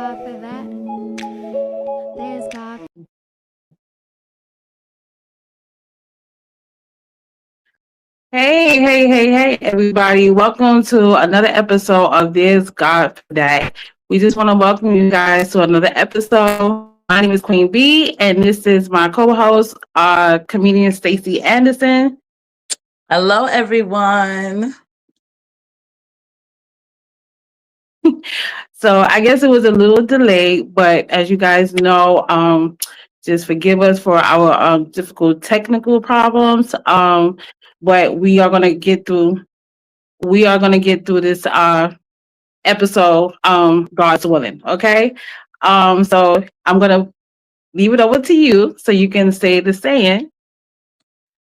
God for that. There's God. Hey, everybody. Welcome to another episode of There's God for That. We just want to welcome you guys to another episode. My name is Queen B, and this is my co host, comedian Stacey Anderson. Hello, everyone. So I guess it was a little delayed, but as you guys know, just forgive us for our difficult technical problems. But we are gonna get through. We are gonna get through this episode, God's willing. Okay. So I'm gonna leave it over to you so you can say the saying.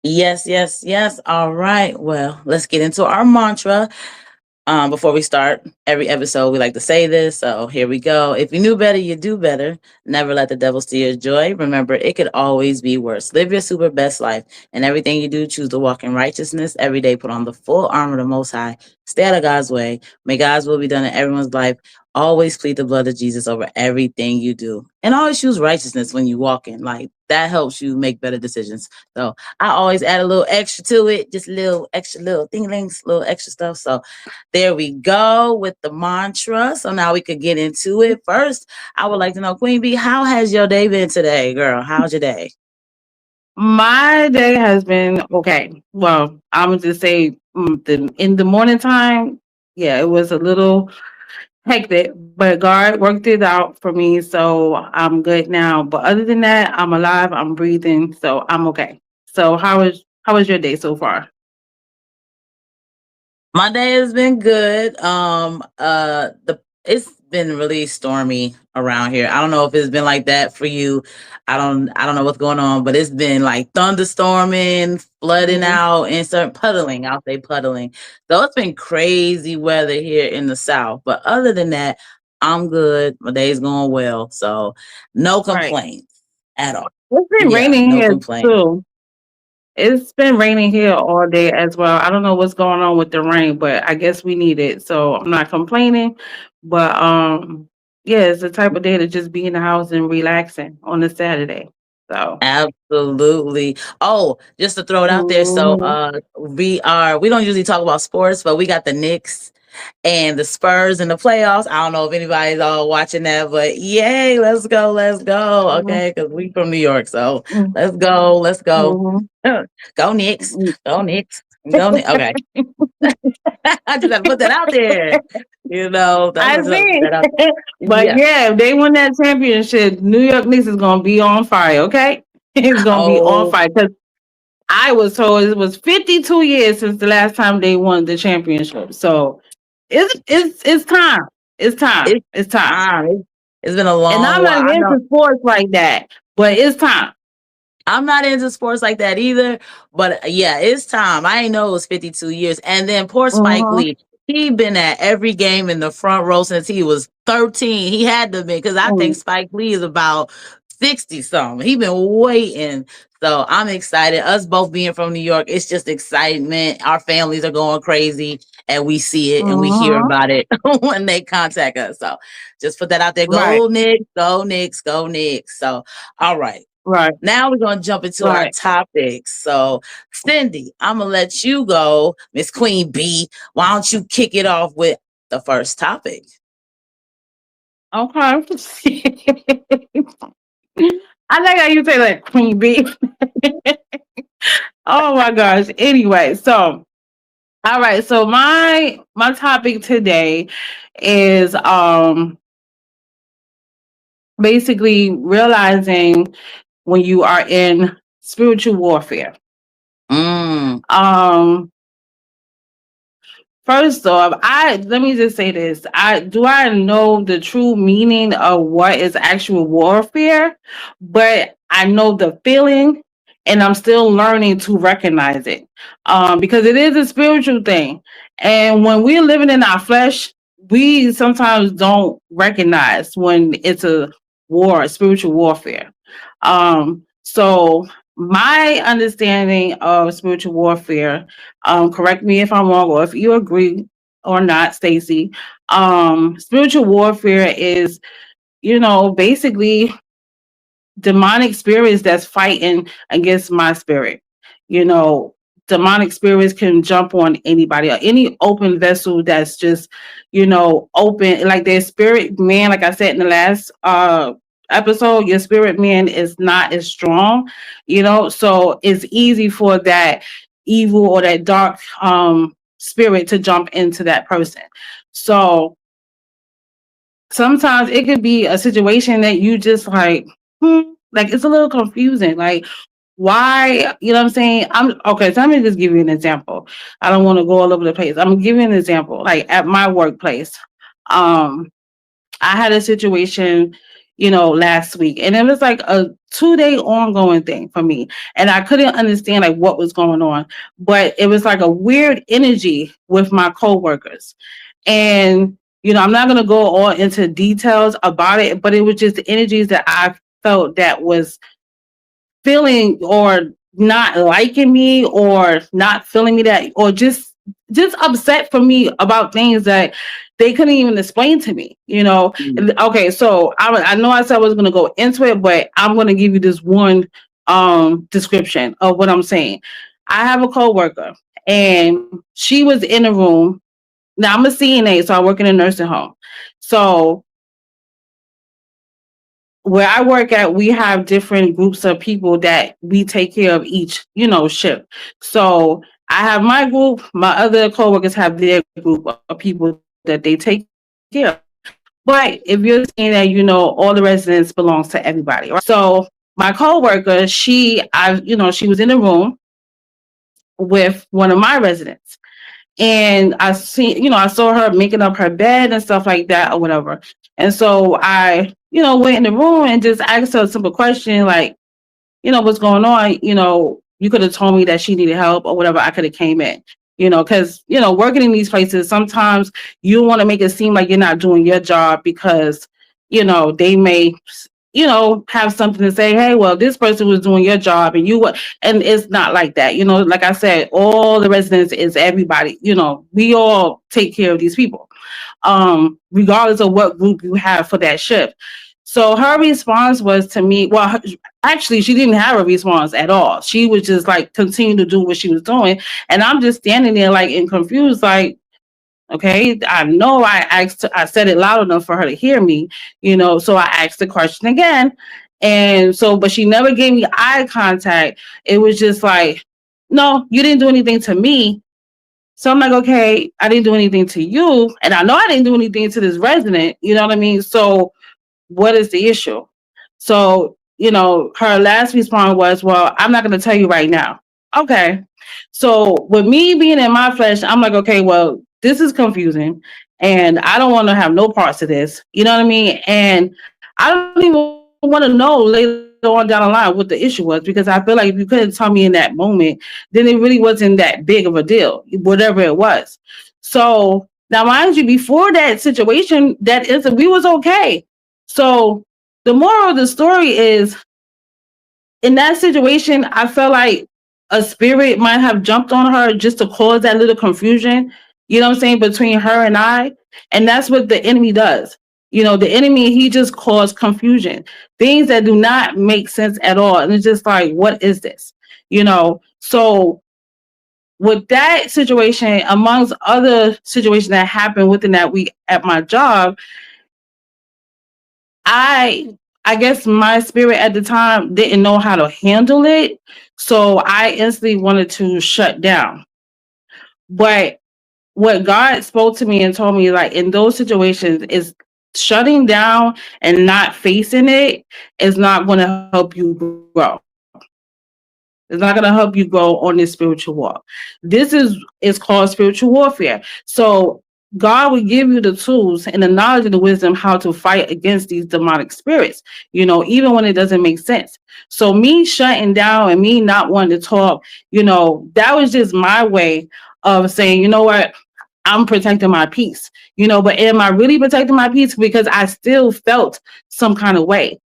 Yes. All right. Well, let's get into our mantra. Before we start every episode, we like to say this. So here we go. If you knew better, you do better. Never let the devil steal your joy. Remember, it could always be worse. Live your super best life. And everything you do, choose to walk in righteousness. Every day, put on the full armor of the Most High. Stay out of God's way. May God's will be done in everyone's life. Always plead the blood of Jesus over everything you do. And always choose righteousness when you walk in. Like, that helps you make better decisions. So I always add a little extra to it. Just a little extra, little things, little extra stuff. So there we go with the mantra. So now we could get into it. First, I would like to know, Queen B, how has your day been today, girl? How's your day? My day has been okay. Well, I'm gonna just say in the morning time, yeah, it was a little hectic, but God worked it out for me, so I'm good now. But other than that, I'm alive, I'm breathing, so I'm okay. So how was your day so far? My day has been good. The It's been really stormy around here. I don't know if it's been like that for you. I don't know what's going on, but it's been like thunderstorming, flooding Mhm. out, and certain puddling. I'll say puddling. So it's been crazy weather here in the south. But other than that, I'm good. My day's going well. So no Right. complaints at all. It's been Yeah, raining no here complaints. too. It's been raining here all day as well. I don't know what's going on with the rain, but I guess we need it. So I'm not complaining. But yeah, it's the type of day to just be in the house and relaxing on a Saturday. So Absolutely. Oh, just to throw it out there. So mhm. we don't usually talk about sports, but we got the Knicks and the Spurs in the playoffs. I don't know if anybody's all watching that, but yay, let's go. Mhm. Okay, because we from New York. So Mhm. let's go. Mhm. Go Knicks. Go Knicks. Go Knicks. Okay. I just gotta put that out there. That's I what I put see. that out. But Yeah. yeah, if they win that championship, New York Knicks is gonna be on fire, okay? It's gonna be on Oh, fire because I was told it was 52 years since the last time they won the championship. So it's time. It's time. it's It's time. time. It's been a And long I'm not while. I know into sports like that, but it's time. I'm not into sports like that either, but yeah, it's time. I ain't know it was 52 years. And then poor Spike Uh-huh. Lee, he been at every game in the front row since he was 13. He had to be because I think Mm. Spike Lee is about 60 something. He been waiting. So I'm excited. Us both being from New York, it's just excitement. Our families are going crazy and we see it and we hear Uh-huh. about it when they contact us. So just put that out there. Right, Go Knicks, go Knicks, go Knicks. So all right. right, Now we're gonna jump into our right. topics. So, Cindy, I'm gonna let you go, Miss Queen B. Why don't you kick it off with the first topic? Okay. I like how you say that, Queen Bee. Oh my gosh. Anyway, so all right, so my topic today is basically realizing when you are in spiritual warfare. Mm, Um First off, I let me just say this. I know the true meaning of what is actual warfare, but I know the feeling and I'm still learning to recognize it. Because it is a spiritual thing. And when we're living in our flesh, we sometimes don't recognize when it's a war, spiritual warfare. So my understanding of spiritual warfare, correct me if I'm wrong or if you agree or not, Stacy. Spiritual warfare is basically demonic spirits that's fighting against my spirit. You know, demonic spirits can jump on anybody or any open vessel that's just, open. Like their spirit man, like I said in the last episode, your spirit man is not as strong, so it's easy for that evil or that dark spirit to jump into that person. So sometimes it could be a situation that you just like, like it's a little confusing. Like, why, you know what I'm saying? I'm okay, so let me just give you an example. I don't want to go all over the place. I'm gonna give you an example. Like at my workplace, um, I had a situation, last week, and it was like a 2-day ongoing thing for me. And I couldn't understand like what was going on, but it was like a weird energy with my coworkers. And I'm not gonna go all into details about it, but it was just the energies that I felt that was feeling or not liking me or not feeling me, that or just upset for me about things that they couldn't even explain to me. Okay, so I know I said I was going to go into it, but I'm going to give you this one description of what I'm saying. I have a coworker and she was in a room. Now I'm a CNA, so I work in a nursing home. So where I work at, we have different groups of people that we take care of each, shift. So I have my group, my other coworkers have their group of people that they take care of. But if you're saying that, all the residents belongs to everybody, right? So my coworker, she was in a room with one of my residents. And I saw her making up her bed and stuff like that or whatever. And so I, went in the room and just asked her a simple question like, what's going on? You could have told me that she needed help or whatever. I could have came in, because, working in these places, sometimes you want to make it seem like you're not doing your job because, they may, have something to say, hey, well, this person was doing your job and and it's not like that. Like I said, all the residents is everybody, we all take care of these people, regardless of what group you have for that shift. So her response was to me, well, actually, she didn't have a response at all. She was just like continue to do what she was doing. And I'm just standing there like and confused, like, okay, I know I said it loud enough for her to hear me, so I asked the question again. And so, but she never gave me eye contact. It was just like, no, you didn't do anything to me. So I'm like, okay, I didn't do anything to you. And I know I didn't do anything to this resident. You know what I mean? So what is the issue? So, her last response was, well, I'm not going to tell you right now. Okay. So with me being in my flesh, I'm like, okay, well, this is confusing and I don't want to have no parts of this. You know what I mean? And I don't even want to know later on down the line what the issue was, because I feel like if you couldn't tell me in that moment, then it really wasn't that big of a deal, whatever it was. So now, mind you, before that situation, we was okay. So the moral of the story is, in that situation, I felt like a spirit might have jumped on her just to cause that little confusion, you know what I'm saying, between her and I. And that's what the enemy does. The enemy, he just caused confusion, things that do not make sense at all. And it's just like, what is this? So with that situation, amongst other situations that happened within that week at my job, I guess my spirit at the time didn't know how to handle it. So I instantly wanted to shut down. But what God spoke to me and told me, like, in those situations, is shutting down and not facing it is not going to help you grow. It's not going to help you grow on this spiritual walk. This is called spiritual warfare. So God will give you the tools and the knowledge and the wisdom how to fight against these demonic spirits, even when it doesn't make sense. So me shutting down and me not wanting to talk, that was just my way of saying, you know what, I'm protecting my peace, but am I really protecting my peace? Because I still felt some kind of way,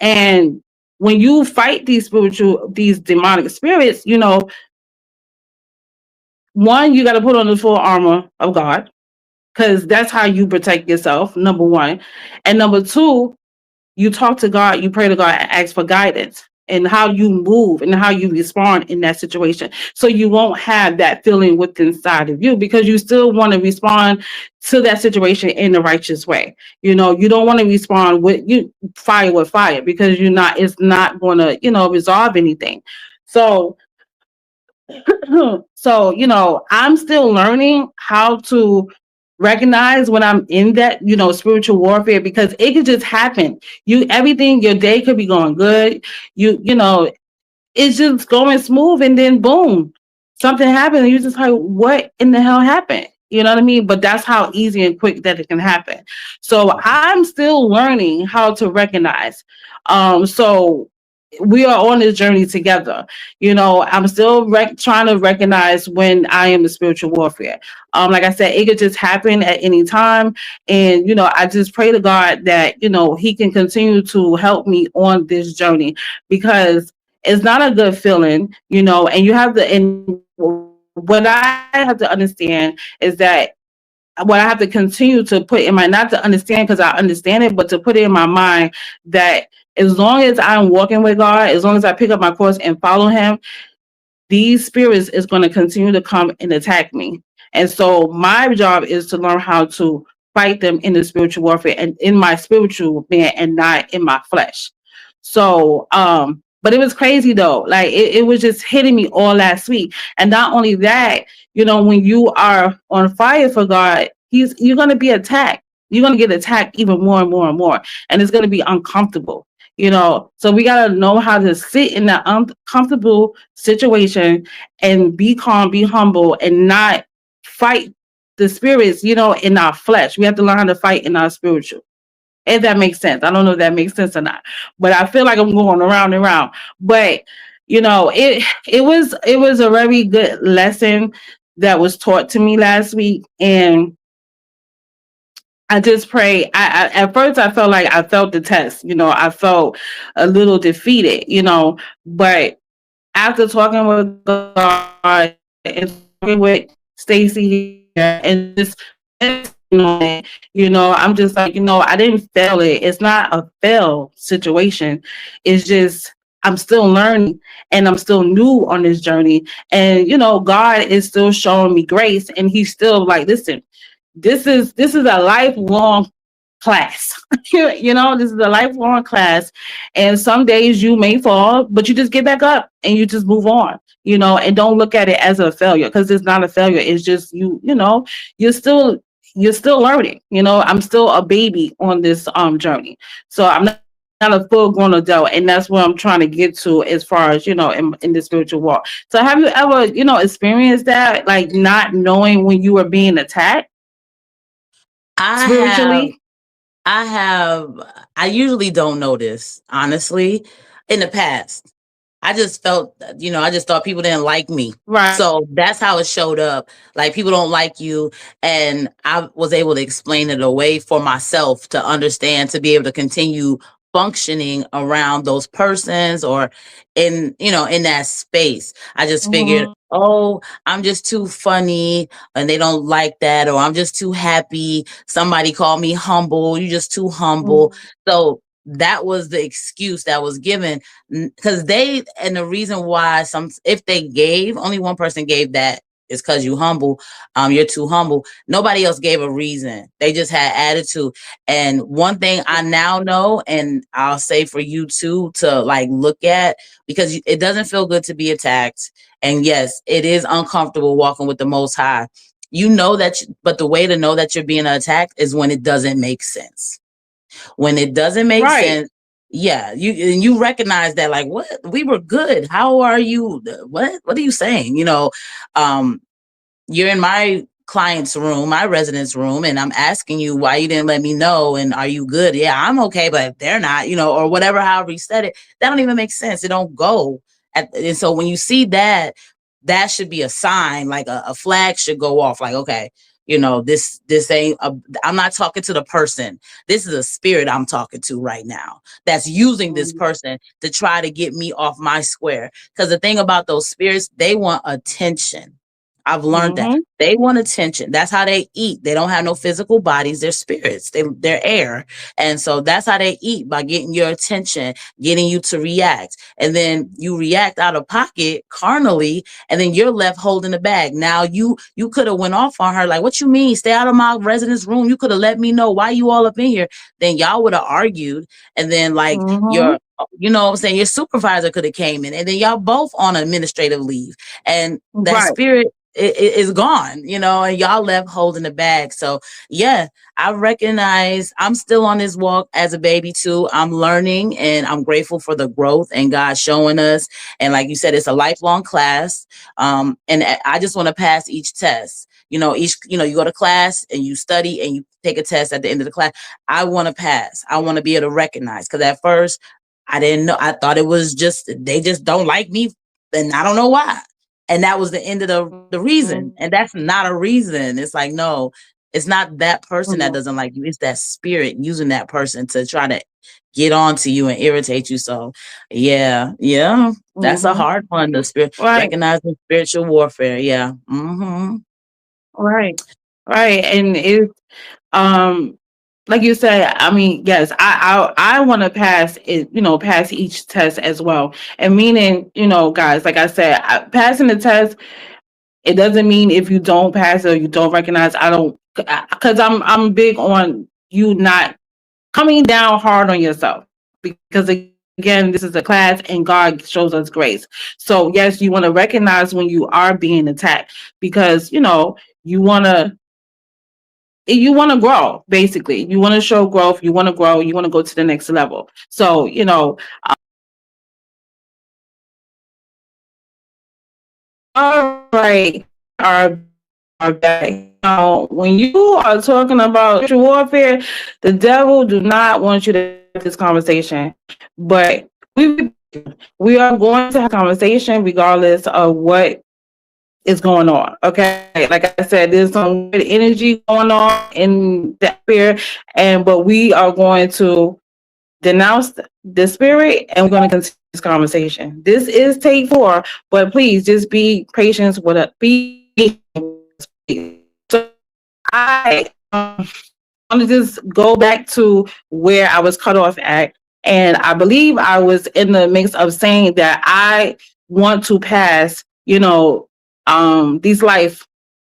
and when you fight these demonic spirits, one, you got to put on the full armor of God, because that's how you protect yourself, number one. And number two, you talk to God, you pray to God, and ask for guidance and how you move and how you respond in that situation. So you won't have that feeling within inside of you because you still want to respond to that situation in the righteous way. You don't want to respond with fire because it's not going to, resolve anything. So I'm still learning how to recognize when I'm in that, spiritual warfare because it could just happen. Your day could be going good. It's just going smooth and then boom, something happened and you just like, what in the hell happened? You know what I mean? But that's how easy and quick that it can happen. So I'm still learning how to recognize. So we are on this journey together. I'm still trying to recognize when I am in spiritual warfare. Like I said, it could just happen at any time. And, I just pray to God that, he can continue to help me on this journey because it's not a good feeling, and you have to, and what I have to understand is that what I have to continue to put in my, not to understand because I understand it, but to put it in my mind that as long as I'm walking with God, as long as I pick up my cross and follow him, these spirits is going to continue to come and attack me. And so my job is to learn how to fight them in the spiritual warfare and in my spiritual man and not in my flesh. So, but it was crazy though. Like it was just hitting me all last week. And not only that, when you are on fire for God, you're going to be attacked. You're going to get attacked even more and more and more. And it's going to be uncomfortable. So we got to know how to sit in that uncomfortable situation and be calm, be humble, and not fight the spirits, in our flesh. We have to learn how to fight in our spiritual. If that makes sense. I don't know if that makes sense or not, but I feel like I'm going around and around. But it was a very good lesson that was taught to me last week, and I just pray. At first I felt like I felt the test. I felt a little defeated. But after talking with God and talking with Stacy and just I'm just like, I didn't fail it. It's not a fail situation. It's just I'm still learning and I'm still new on this journey. And God is still showing me grace, and he's still like, listen, this is a lifelong class. This is a lifelong class, and some days you may fall, but you just get back up and you just move on, and don't look at it as a failure because it's not a failure. It's just you're still learning. I'm still a baby on this journey, so I'm not a full grown adult, and that's what I'm trying to get to as far as in the spiritual walk. So have you ever experienced that, like not knowing when you were being attacked spiritually? I usually don't notice, honestly. In the past, I just felt, I just thought people didn't like me. Right. So that's how it showed up. Like, people don't like you. And I was able to explain it away for myself to understand, to be able to continue functioning around those persons or in that space. I just figured, oh, I'm just too funny and they don't like that, or I'm just too happy. Somebody called me humble. You're just too humble. So that was the excuse that was given, because and the reason why if they gave, only one person gave that is because you humble. You're too humble. Nobody else gave a reason. They just had attitude. And one thing I now know, and I'll say for you too, to like look at, because it doesn't feel good to be attacked. And yes, it is uncomfortable walking with the Most High. But the way to know that you're being attacked is when it doesn't make sense. When it doesn't make sense, yeah, you recognize that, like, what, we were good. How are you? What are you saying? You're in my client's room, my resident's room, and I'm asking you why you didn't let me know. And are you good? Yeah, I'm okay, but they're not, or whatever, however you said it, that don't even make sense. It don't go. And so when you see that, that should be a sign, like a flag should go off, like, okay, this ain't, I'm not talking to the person. This is a spirit I'm talking to right now that's using this person to try to get me off my square. Because the thing about those spirits, they want attention. I've learned that. Mm-hmm. They want attention. That's how they eat. They don't have no physical bodies. They're spirits. They're air. And so that's how they eat, by getting your attention, getting you to react. And then you react out of pocket carnally, and then you're left holding the bag. Now you could have went off on her like, what you mean? Stay out of my residence room. You could have let me know why you all up in here. Then y'all would have argued. And then like Mm-hmm. your, you know what I'm saying, your supervisor could have came in, and then y'all both on administrative leave. And that Right. spirit is gone, you know, and y'all left holding the bag. So yeah, I recognize I'm still on this walk as a baby too. I'm learning, and I'm grateful for the growth and God showing us. And like you said, it's a lifelong class. And I just want to pass each test. You know, you go to class and you study and you take a test at the end of the class. I want to pass. I want to be able to recognize, because at first I didn't know. I thought it was just, they just don't like me, and I don't know why. And that was the end of the reason. And that's not a reason. It's like, no, it's not that person that doesn't like you. It's that spirit using that person to try to get on to you and irritate you. So yeah, that's a Mm-hmm. hard one. The spirit, Right. recognizing spiritual warfare. Yeah. Mm-hmm. Right. Right. And it's like you said, I mean, yes, I want to pass it, pass each test as well. And meaning, guys, like I said, passing the test, it doesn't mean if you don't pass it or you don't recognize, because I'm big on you not coming down hard on yourself, because again, this is a class and God shows us grace. So yes, you want to recognize when you are being attacked, because you want to grow. Basically, you want to show growth, you want to grow, you want to go to the next level. So all right, our back. When you are talking about spiritual warfare, the devil do not want you to have this conversation. But we are going to have a conversation regardless of what is going on. Okay. Like I said, there's some good energy going on in that spirit, but we are going to denounce the spirit, and we're going to continue this conversation. This is take 4, but please just be patient with it. So I want to just go back to where I was cut off at. And I believe I was in the mix of saying that I want to pass, these life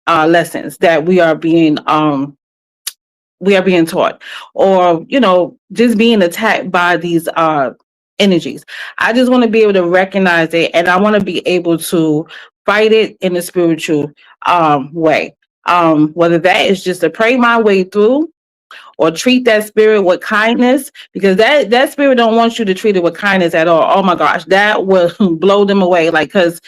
lessons that we are being taught, or just being attacked by these energies. I just want to be able to recognize it, and I want to be able to fight it in a spiritual way. Whether that is just to pray my way through, or treat that spirit with kindness, because that spirit don't want you to treat it with kindness at all. Oh my gosh, that will blow them away. Like, because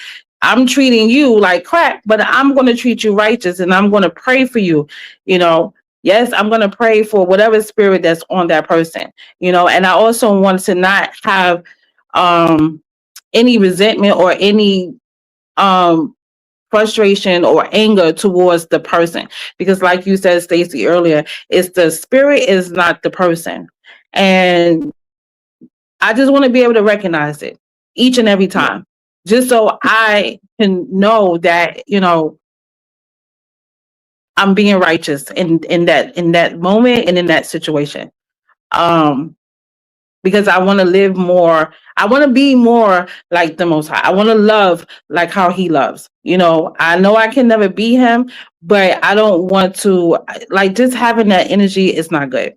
I'm treating you like crap, but I'm going to treat you righteous, and I'm going to pray for you. Yes, I'm going to pray for whatever spirit that's on that person. And I also want to not have any resentment or any frustration or anger towards the person, because like you said, Stacy, earlier, it's the spirit, is not the person. And I just want to be able to recognize it each and every time, just so I can know that I'm being righteous in that moment and in that situation. Because I want to live more. I want to be more like the Most High. I want to love like how He loves. I know I can never be Him, but I don't want to, like, just having that energy is not good.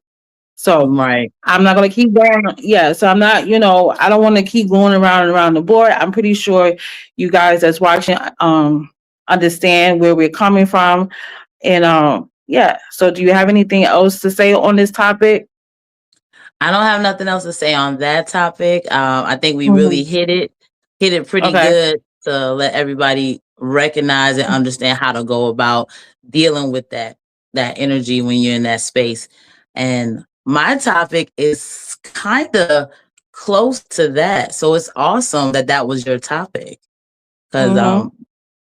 So Right. I'm not going to keep going. Yeah. So I'm not, I don't want to keep going around and around the board. I'm pretty sure you guys that's watching understand where we're coming from. And yeah. So do you have anything else to say on this topic? I don't have nothing else to say on that topic. I think we really hit it pretty good to let everybody recognize and understand how to go about dealing with that energy when you're in that space. And my topic is kind of close to that. So it's awesome that was your topic. Because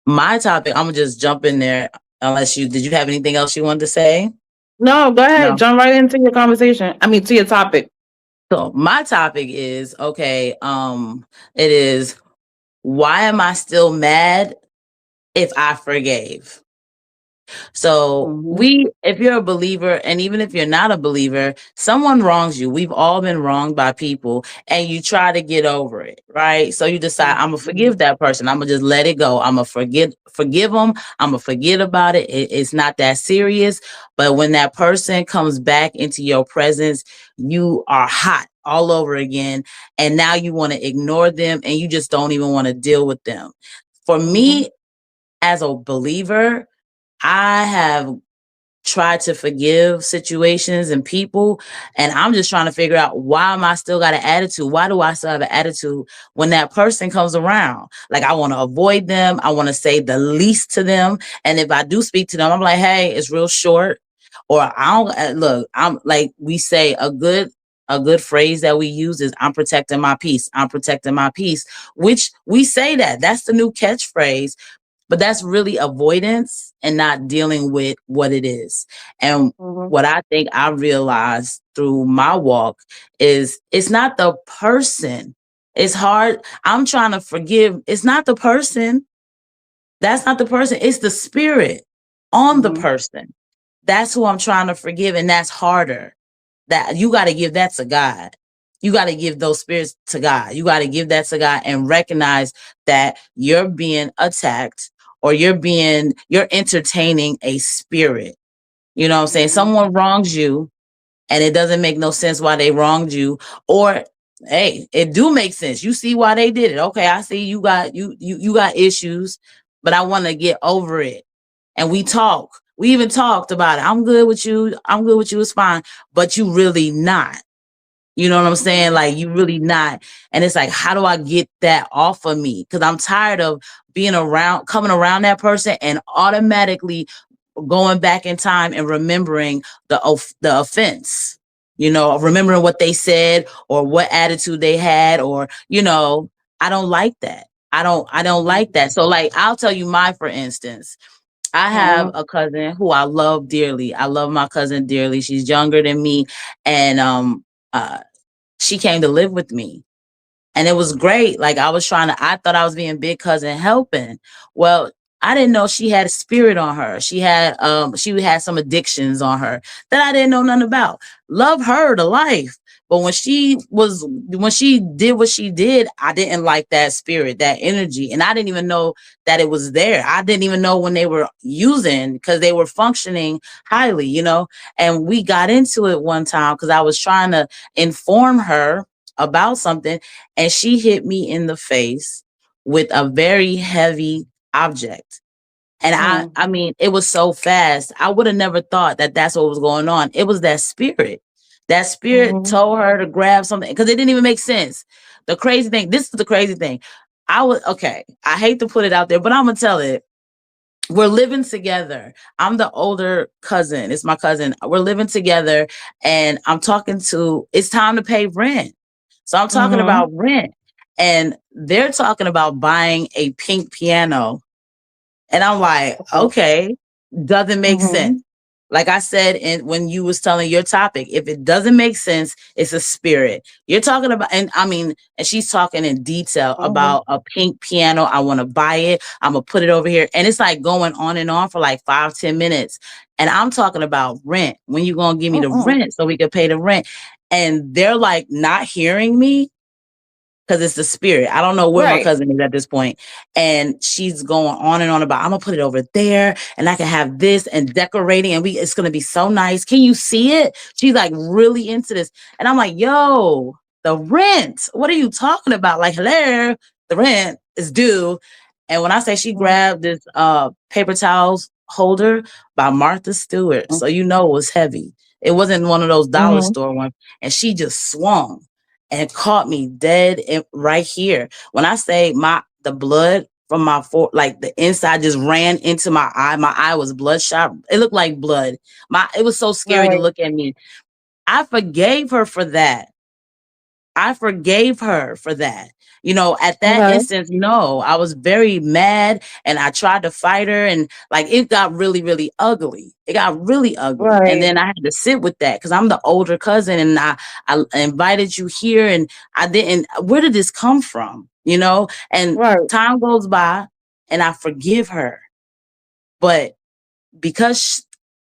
my topic, I'm gonna just jump in there. Unless did you have anything else you wanted to say? No, go ahead. No. Jump right into your conversation. To your topic. So my topic is, okay, it is, why am I still mad if I forgave. So Mm-hmm. if you're a believer, and even if you're not a believer, someone wrongs you. We've all been wronged by people, and you try to get over it, right? So you decide, I'm gonna forgive that person. I'm gonna just let it go. I'm gonna forgive them. I'm gonna forget about it. It's not that serious. But when that person comes back into your presence, you are hot all over again, and now you want to ignore them, and you just don't even want to deal with them. For Mm-hmm. me, as a believer, I have tried to forgive situations and people, and I'm just trying to figure out, why am I still got an attitude? Why do I still have an attitude when that person comes around? Like, I want to avoid them. I want to say the least to them. And if I do speak to them, I'm like, hey, it's real short. Or I don't look, I'm like, we say a good phrase that we use is, I'm protecting my peace. I'm protecting my peace, which we say that's the new catchphrase, but that's really avoidance and not dealing with what it is. And Mm-hmm. what I think I realized through my walk is, it's not the person. It's hard. I'm trying to forgive. It's not the person. That's not the person. It's the spirit on the Mm-hmm. person. That's who I'm trying to forgive. And that's harder. That you got to give that to God. You got to give those spirits to God. You got to give that to God and recognize that you're being attacked, or you're entertaining a spirit. You know what I'm saying? Mm-hmm. Someone wrongs you, and it doesn't make no sense why they wronged you. Or, hey, it do make sense. You see why they did it. Okay, I see you got issues, but I want to get over it. And we talk. We even talked about it. I'm good with you. I'm good with you. It's fine. But you really not. You know what I'm saying? Like, you really not. And it's like, how do I get that off of me? Because I'm tired of coming around that person and automatically going back in time and remembering the offense. You know, remembering what they said or what attitude they had, or, I don't like that. I don't like that. So, like, I'll tell you for instance, I have Mm-hmm. a cousin who I love dearly. I love my cousin dearly. She's younger than me, and uh, she came to live with me. And it was great. Like, I thought I was being big cousin helping. Well, I didn't know she had a spirit on her. She had some addictions on her that I didn't know nothing about. Love her to life. But when she did what she did, I didn't like that spirit, that energy. And I didn't even know that it was there. I didn't even know when they were using, because they were functioning highly. And we got into it one time because I was trying to inform her about something, and she hit me in the face with a very heavy object. And I mean, it was so fast. I would have never thought that that's what was going on. It was that spirit. That spirit Mm-hmm. told her to grab something, because it didn't even make sense. The crazy thing, this is the crazy thing. Okay, I hate to put it out there, but I'm gonna tell it. We're living together. I'm the older cousin. It's my cousin. We're living together, and it's time to pay rent. So I'm talking Mm-hmm. about rent, and they're talking about buying a pink piano. And I'm like, okay, doesn't make Mm-hmm. sense. Like I said, when you was telling your topic, if it doesn't make sense, it's a spirit. You're talking about, and she's talking in detail Mm-hmm. about a pink piano. I want to buy it. I'm gonna put it over here. And it's like going on and on for like 5-10 minutes. And I'm talking about rent. When you gonna give me the Mm-hmm. rent so we can pay the rent? And they're like not hearing me, because it's the spirit. I don't know where my Right. cousin is at this point. And she's going on and on about, I'm gonna put it over there, and I can have this and decorating, and it's gonna be so nice. Can you see it? She's like really into this. And I'm like, yo, the rent. What are you talking about? Like, hello, the rent is due. And when I say, she Mm-hmm. grabbed this paper towels holder by Martha Stewart. So it was heavy. It wasn't one of those dollar Mm-hmm. store ones. And she just swung and caught me dead right here. When I say the blood from like the inside just ran into my eye. My eye was bloodshot. It looked like blood. It was so scary to Right. look at me. I forgave her for that. I forgave her for that. At that Okay. instance, no, I was very mad, and I tried to fight her, and like, it got really, really ugly. It got really ugly. And Right. then I had to sit with that, because I'm the older cousin, and I invited you here, and where did this come from? And Right. time goes by, and I forgive her. But because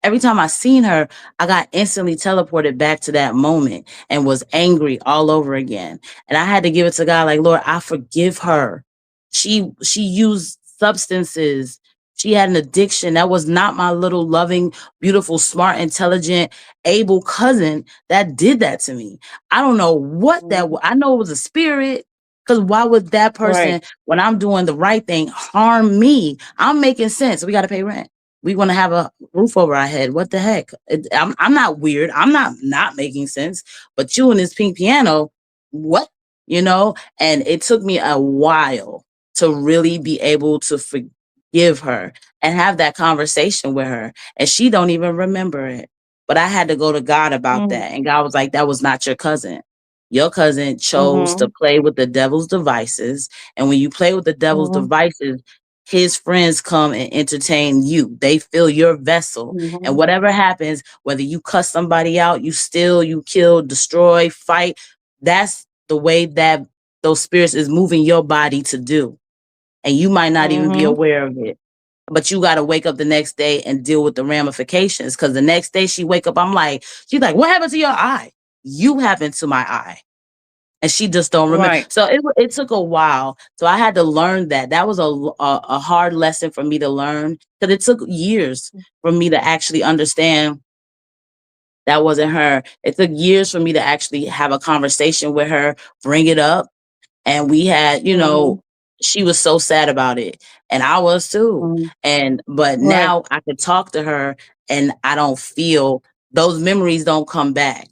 every time I seen her, I got instantly teleported back to that moment and was angry all over again. And I had to give it to God, like, Lord, I forgive her. She used substances. She had an addiction. That was not my little loving, beautiful, smart, intelligent, able cousin that did that to me. I don't know what that was. I know it was a spirit. Because why would that person, Right. when I'm doing the right thing, harm me? I'm making sense. We got to pay rent. We want to have a roof over our head. What the heck? I'm not weird. I'm not making sense. But you and this pink piano, what? You know? And it took me a while to really be able to forgive her and have that conversation with her. And she don't even remember it. But I had to go to God about Mm-hmm. that. And God was like, that was not your cousin. Your cousin chose to Mm-hmm. play with the devil's devices. And when you play with the devil's Mm-hmm. devices, his friends come and entertain you. They fill your vessel. And Mm-hmm. whatever happens, whether you cuss somebody out, you steal, you kill, destroy, fight, that's the way that those spirits is moving your body to do. And you might not even be Mm-hmm. aware of it. But you got to wake up the next day and deal with the ramifications. Because the next day she wake up, she's like, what happened to your eye? You happened to my eye. And she just don't remember. Right. So it took a while. So I had to learn that. That was a hard lesson for me to learn, because it took years for me to actually understand that wasn't her. It took years for me to actually have a conversation with her, bring it up. And we had, Mm-hmm. she was so sad about it. And I was too. Mm-hmm. But Right. now I could talk to her and I don't feel those memories don't come back.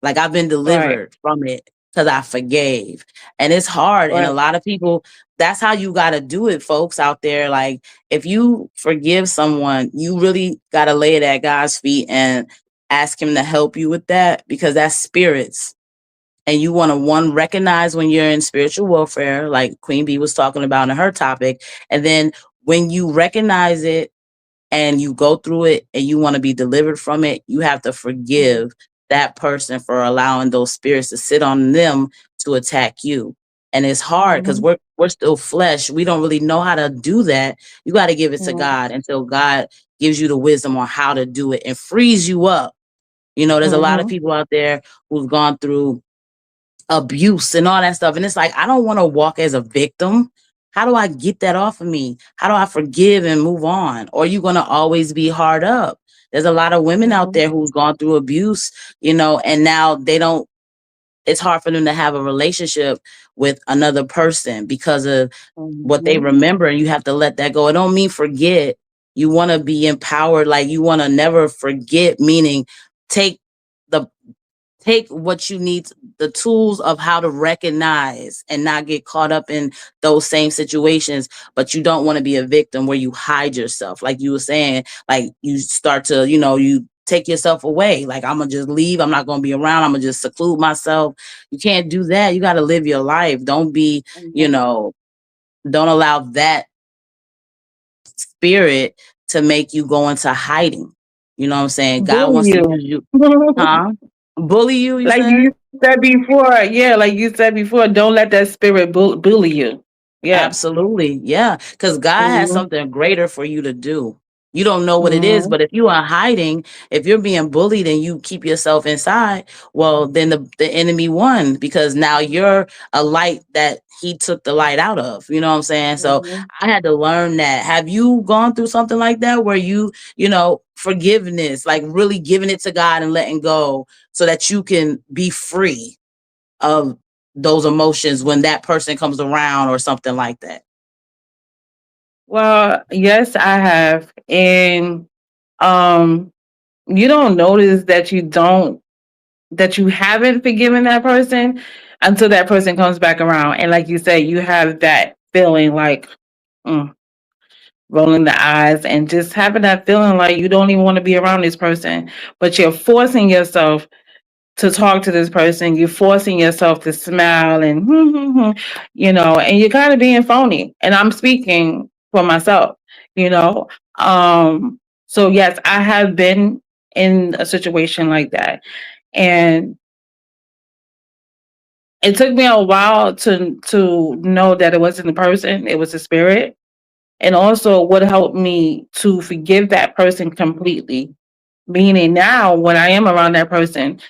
Like I've been Right. delivered from it because I forgave. And it's hard. And a Right. lot of people, that's how you got to do it, folks out there. Like if you forgive someone, you really got to lay it at God's feet and ask him to help you with that, because that's spirits. And you want to, one, recognize when you're in spiritual warfare, like Queen Bee was talking about in her topic. And then when you recognize it, and you go through it and you want to be delivered from it, you have to forgive that person for allowing those spirits to sit on them to attack you. And it's hard because Mm-hmm. we're still flesh. We don't really know how to do that. You got to give it to Mm-hmm. God until God gives you the wisdom on how to do it and frees you up. There's a lot of Mm-hmm. people out there who've gone through abuse and all that stuff. And it's like, I don't want to walk as a victim. How do I get that off of me? How do I forgive and move on? Or are you going to always be hard up? There's a lot of women out there who's gone through abuse, and now it's hard for them to have a relationship with another person because of what they Mm-hmm. remember. And you have to let that go. It don't mean forget. You want to be empowered. Like you want to never forget, meaning take the take what you need, the tools of how to recognize and not get caught up in those same situations. But you don't want to be a victim where you hide yourself, like you were saying. Like you start to, you take yourself away. Like, I'm gonna just leave, I'm not gonna be around, I'm gonna just seclude myself. You can't do that. You got to live your life. Don't be, don't allow that spirit to make you go into hiding. You know what I'm saying? God Bully wants to you. use you. Huh? Bully you, you Like said? you said before. Yeah, like you said before, don't let that spirit bully you. Yeah. Absolutely. Yeah. Because God has Mm-hmm. something greater for you to do. You don't know what it is, Mm-hmm. but if you are hiding, if you're being bullied and you keep yourself inside, well, then the enemy won, because now you're a light that he took the light out of. You know what I'm saying? So Mm-hmm. I had to learn that. Have you gone through something like that where forgiveness, like really giving it to God and letting go so that you can be free of those emotions when that person comes around or something like that? Well, yes, I have. And um you don't notice that you haven't forgiven that person until that person comes back around. And like you say, you have that feeling like mm, rolling the eyes and just having that feeling like you don't even want to be around this person, but you're forcing yourself to talk to this person. You're forcing yourself to smile and, and you're kind of being phony. And I'm speaking for myself, you know. So yes, I have been in a situation like that. And it took me a while to know that it wasn't the person, it was the spirit. and also what helped me to forgive that person completely. Meaning now when I am around that person,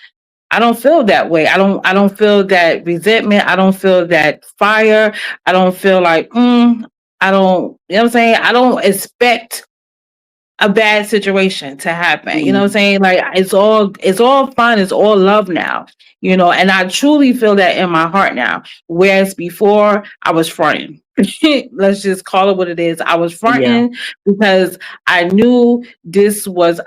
I don't feel that way. I don't feel that resentment. I don't feel that fire. I don't feel like I don't, you know what I'm saying? I don't expect a bad situation to happen. You know what I'm Mhm. saying? Like it's all fun, it's all love now. And I truly feel that in my heart now. Whereas before I was fronting. Let's just call it what it is. I was Yeah. fronting because I knew this was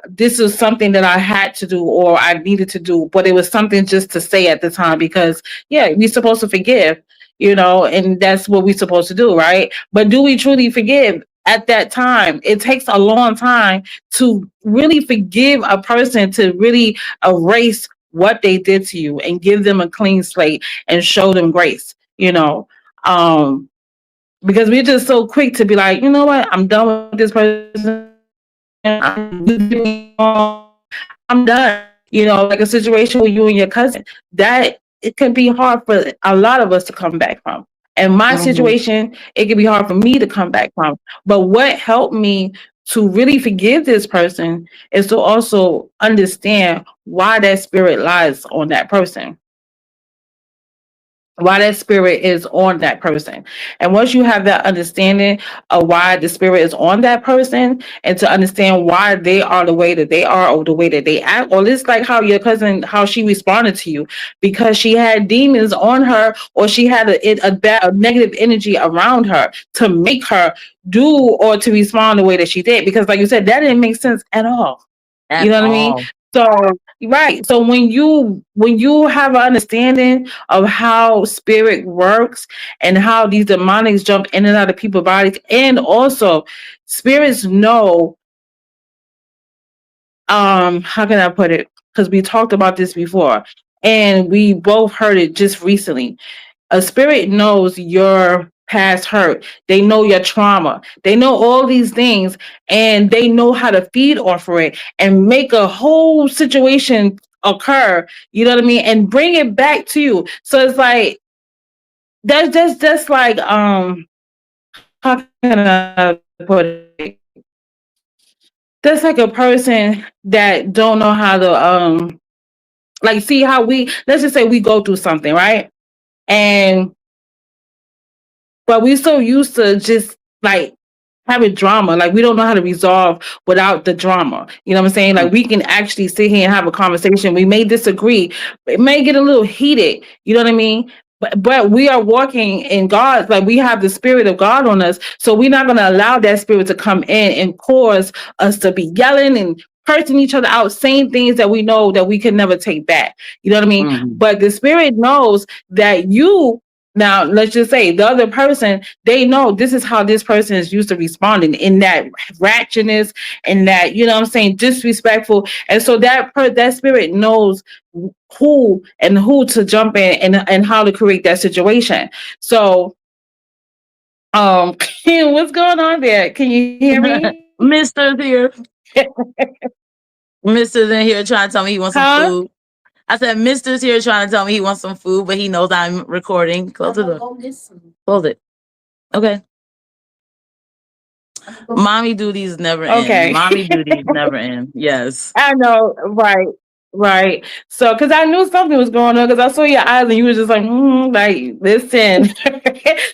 something that I had to do or I needed to do, but it was something just to say at the time because yeah, we're supposed to forgive, and that's what we're supposed to do, right? But do we truly forgive? At that time, it takes a long time to really forgive a person, to really erase what they did to you and give them a clean slate and show them grace, because we're just so quick to be like, you know what, I'm done with this person. I'm done. Like a situation with you and your cousin, that it can be hard for a lot of us to come back from. And my Mhm. situation, it can be hard for me to come back from. But what helped me to really forgive this person is to also understand why that spirit lies on that person, why that spirit is on that person. And once you have that understanding of why the spirit is on that person and to understand why they are the way that they are or the way that they act, or it's like how your cousin, how she responded to you because she had demons on her or she had a negative energy around her to make her do or to respond the way that she did. Because like you said, that didn't make sense at all. You At know what I mean? all. So right. So when you have an understanding of how spirit works and how these demonics jump in and out of people's bodies, and also spirits know, how can I put it? Because we talked about this before and we both heard it just recently. A spirit knows your past hurt. They know your trauma. They know all these things and they know how to feed off of it and make a whole situation occur. You know what I mean? And bring it back to you. So it's like that's like how can I put it? That's like a person that don't know how to like see how we, let's just say we go through something, right? And but we so used to just like having drama. Like we don't know how to resolve without the drama. You know what I'm saying? Like we can actually sit here and have a conversation. We may disagree. It may get a little heated. You know what I mean? But we are walking in God, like we have the spirit of God on us. So we're not going to allow that spirit to come in and cause us to be yelling and cursing each other out, saying things that we know that we can never take back. You know what I mean? Mhm. But the spirit knows that you, now let's just say the other person, they know this is how this person is used to responding in that ratchetness and that, you know what I'm saying, disrespectful. And so that spirit knows who to jump in and how to create that situation. So what's going on there? Can you hear me? Mister's here. Mister's in here trying to tell me he wants some Huh? food. I said, Mister's here trying to tell me he wants some food, but he knows I'm recording. Close the door. Close it. Okay. Mommy duties never end. Okay. Mommy duties never end. Yes. I know, right, right. So, because I knew something was going on, because I saw your eyes and you were just like, like, listen.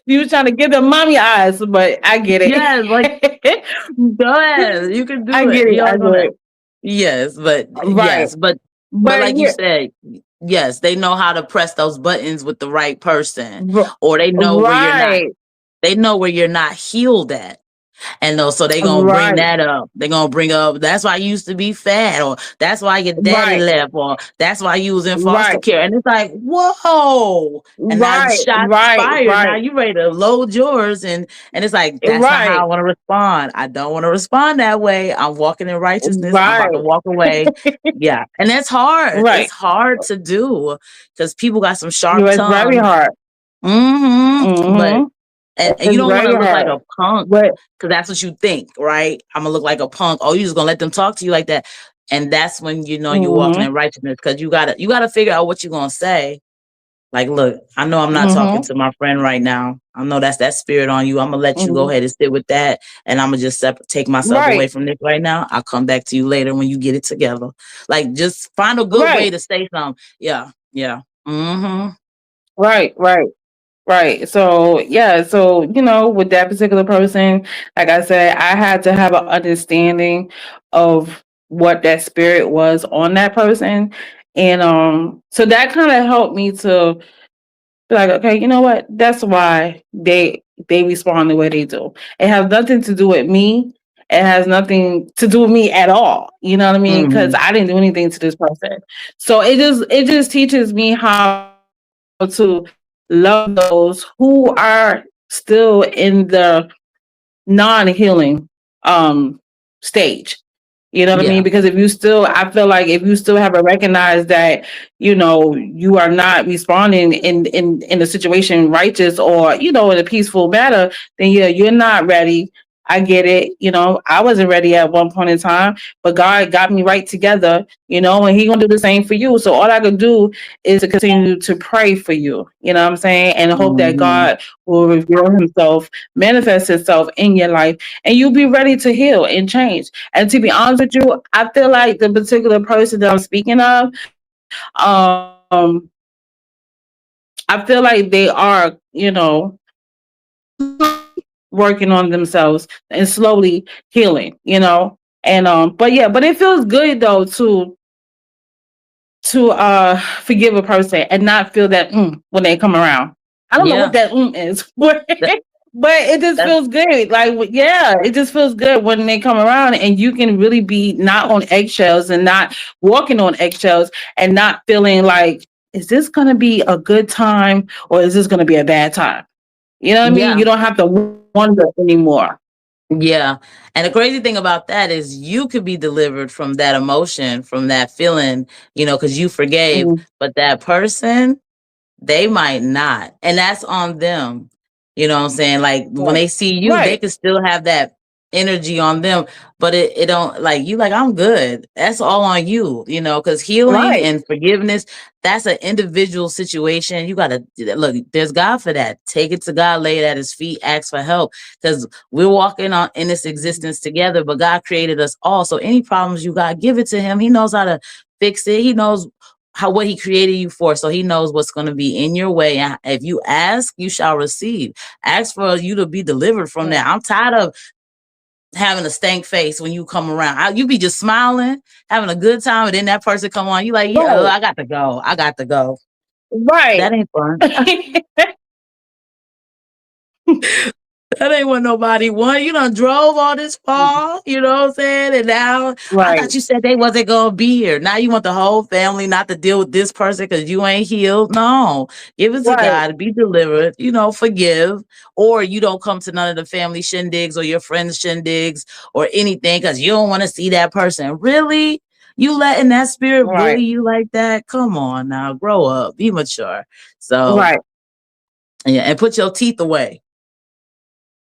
You were trying to give them mommy eyes, but I get Yes, like it. go ahead. You can I do get it. it. You're I get gonna it. yes, but Right. yes, but But like you yeah, said, yes, they know how to press those buttons with the right person. r- Or they know where you're not right, they know where you're not healed at. And those, so they gonna bring right, that up. They gonna bring up that's why you used to be fat, or that's why your daddy right, left, or that's why you was in foster right, care. And it's like, whoa. And now right, shots right, fired. Now right, you ready to load yours. And it's like, that's not how I right, want to respond. I don't want to respond that way. I'm walking in righteousness. I'm about to right, walk away. Yeah. And that's hard. right. It's hard to do because people got some You sharp know, it's very tongues. hard. But Mm-hmm. and you It's don't want very to look like hard. a punk But because that's what you think, right? I'm gonna look like a punk. Oh, you just gonna let them talk to you like that, and that's when you know you're walking mhm. in righteousness because you gotta figure out what you're gonna say. Like, look, I know I'm not talking Mm-hmm. to my friend right now. I know that's that spirit on you. I'm gonna let you go Mm-hmm. ahead and sit with that, and I'm gonna just take myself away Right. from this right now. I'll come back to you later when you get it together. Like, just find a good way Right. to say something. Yeah, yeah. Mm-hmm. Right. Right. Right. So, yeah. So, with that particular person, like I said, I had to have an understanding of what that spirit was on that person. And so that kind of helped me to be like, okay, you know what? That's why they respond the way they do. It has nothing to do with me. It has nothing to do with me at all. You know what I mean? Because Mm-hmm. I didn't do anything to this person. So it just teaches me how to love those who are still in the non-healing stage. You know what I mean? Yeah. Because I feel like if you still haven't recognized that, you are not responding in a situation righteous or, in a peaceful manner, then yeah, you're not ready. I get it. I wasn't ready at one point in time, but God got me right together, and He gonna do the same for you. So all I could do is to continue to pray for you. You know what I'm saying? And hope that Mm-hmm. God will reveal Himself, manifest Himself in your life, and you'll be ready to heal and change. And to be honest with you, I feel like the particular person that I'm speaking of, I feel like they are, working on themselves and slowly healing. And but it feels good though to forgive a person and not feel that when they come around. I don't know what Yeah. that is, but That, it just that's feels good. Like yeah, it just feels good when they come around and you can really be not on eggshells and not walking on eggshells and not feeling like, is this gonna be a good time or is this gonna be a bad time? You know what I mean? yeah. You don't have to wonder anymore. Yeah. And the crazy thing about that is you could be delivered from that emotion, from that feeling, because you forgave, Mhm. but that person, they might not. And that's on them. You know what I'm saying? Like when Right. they see you, they Right. can still have that energy on them, but it don't like you like I'm good. That's all on you, because healing Right. and forgiveness, that's an individual situation. You gotta look, there's God for that. Take it to God, lay it at his feet, ask for help. Because we're walking on in this existence together, but God created us all. So any problems you got, give it to him. He knows how to fix it. He knows what he created you for, so he knows what's going to be in your way, and if you ask, you shall receive. Ask for you to be delivered from Right. that. I'm tired of having a stank face when you come around. You be just smiling, having a good time, and then that person come on, you like, yeah, Right. I got to go, that Right. ain't fun. That ain't what nobody want. You done drove all this far, you know what I'm saying? And now I Right. thought you said they wasn't gonna be here. Now you want the whole family not to deal with this person because you ain't healed. No, give it to Right. God, be delivered, forgive. Or you don't come to none of the family shindigs or your friends shindigs or anything because you don't want to see that person. Really? You letting that spirit Right. bully you like that? Come on now, grow up, be mature. So Right. yeah, and put your teeth away.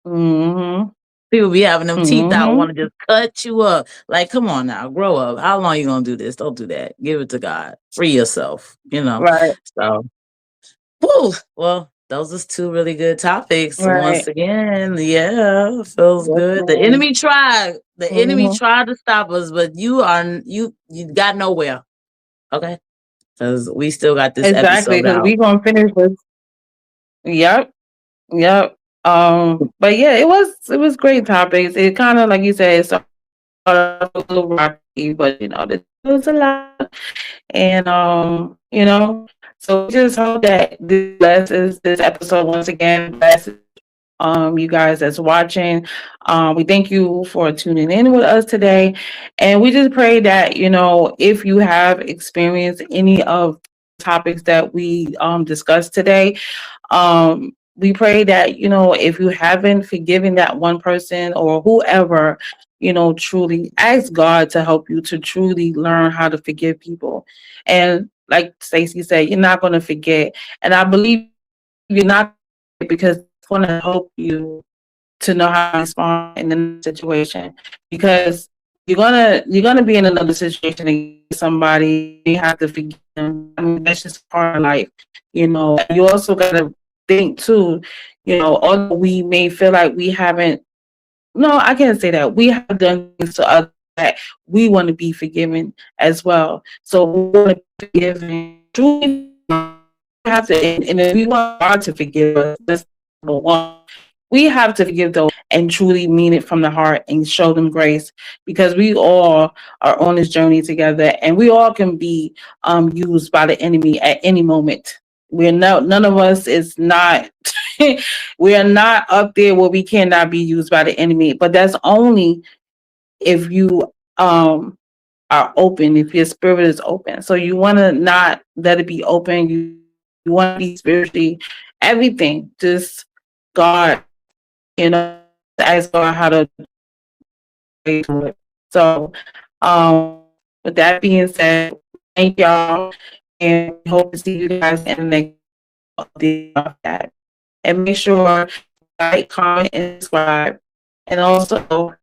Mhm. People be having them teeth out, Mhm. want to just cut you up. Like, come on now, grow up. How long you gonna do this? Don't do that. Give it to God. Free yourself. Right. So, woo. Well, those are two really good topics. Once Right. again, yeah, feels Yes, good. The ma'am. enemy tried. The enemy Mhm. tried to stop us, but you got nowhere. Okay, because we still got this Exactly, episode because out. we gonna finish this. Yep. Yep. But yeah, it was great topics. It kind of like you said, it started off a little rocky, but this was a lot. And so we just hope that this blesses this episode once again, blesses you guys that's watching. We thank you for tuning in with us today. And we just pray that, if you have experienced any of the topics that we discussed today, we pray that, if you haven't forgiven that one person or whoever, truly ask God to help you to truly learn how to forgive people. And like Stacey said, you're not going to forget. And I believe you're not, because it's going to help you to know how to respond in the situation. Because you're gonna be in another situation against somebody. You have to forgive them. I mean, that's just part of life, you know. You also gotta think too, you know, although we may feel like we haven't, no, I can't say that. We have done things to others that we want to be forgiven as well. So we want to be forgiven. Truly have to, and if we want God to forgive us, that's number one. We have to forgive those and truly mean it from the heart and show them grace, because we all are on this journey together, and we all can be used by the enemy at any moment. We're not, none of us is not we are not up there where we cannot be used by the enemy, but that's only if you are open, if your spirit is open. So you want to not let it be open. You want to be spiritually everything. Just God, you know, ask God how to do it. So with that being said, thank y'all, and we hope to see you guys in the next update of that. And make sure like, comment, and subscribe. And also